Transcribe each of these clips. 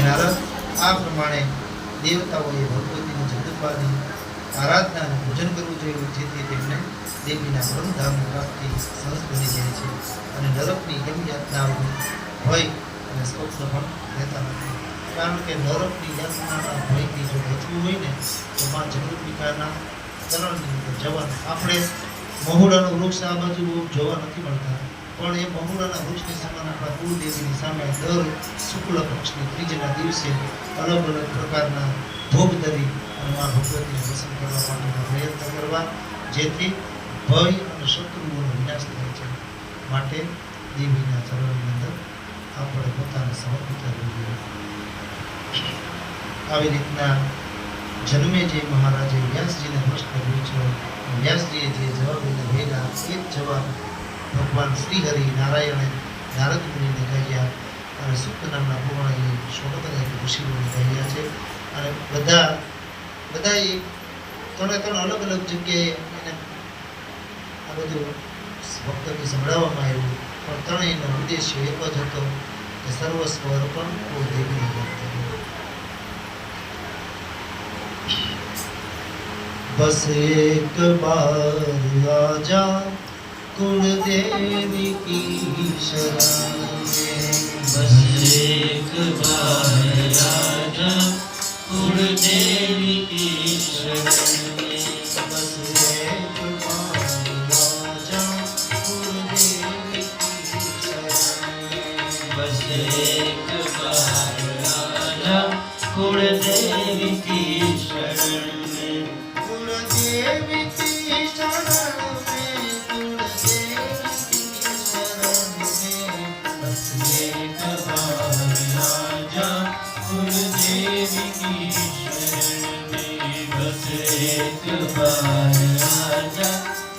નારદ આ પ્રમાણે દેવતાઓએ ભગવતીની જગદંબાની આરાધના અને પૂજન કરવું જોઈએ, જેથી તેમને દેવીના પરમધામની પ્રાપ્તિ સહજ બની જાય છે અને નરકની ગમે યાતનાઓની ભય અને સ્વપ્ન પણ રહેતા નથી. કારણ કે નરકની યાતનાના ભયથી જો બચવું હોય ને તો માં જગદંબિકાના ચરણની અંદર જવાનું. આપણે મહુડાનું વૃક્ષ આ બાજુ જોવા નથી મળતા, પણ એ મહુડાના વૃક્ષની સમાન આપણા કુળદેવીની સામે દર શુક્લ પક્ષની ત્રીજના દિવસે અલગ અલગ પ્રકારના ભોગ ધરી અને મા ભગવતીને દર્શન કરવા માટેનો પ્રયત્ન કરવા, જેથી ભય અને શત્રુઓનો વિનાશ થાય છે. માટે દેવીના ચરણની અંદર આપણે પોતાને સમર્પિત કરવું જોઈએ. આવી રીતના જન્મેજય મહારાજે વ્યાસજીને પ્રશ્ન પૂછ્યો. વ્યાસજીએ જે જવાબ એને ભેગા એ જ જવાબ ભગવાન શ્રી હરિ નારાયણે નારદ મુનિને કહ્યા અને સુક્ત નામના પુરાણે શોભતને ઋષિઓને કહ્યા છે. અને બધા ત્રણે અલગ અલગ જગ્યાએ એને આ બધું ભક્તોને સંભળાવવામાં આવ્યું, પણ ત્રણેયનો ઉદ્દેશ્ય એક જ હતો કે સર્વસ્વ અર્પણ દેવીને ભક્ત. बस एक बार आजा कुलदेवी की शरण में, बस एक बार आजा कुलदेवी की शरण में, बस एक बार आजा कुलदेवी की शरण में, बस एक बार आजा कुलदेवी की शरण में, कुलदेवी की शरण में, कुलदेवी की शरण में, बस एक बार आजा कुलदेवी की शरण में, बस एक बार आजा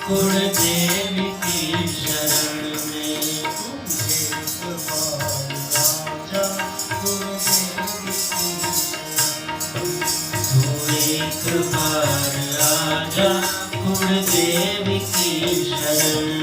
कुलदेवी की शरण में, एक बार आजा कुलदेवी की शरण में, तू एक बार आजा कुलदेवी की शरण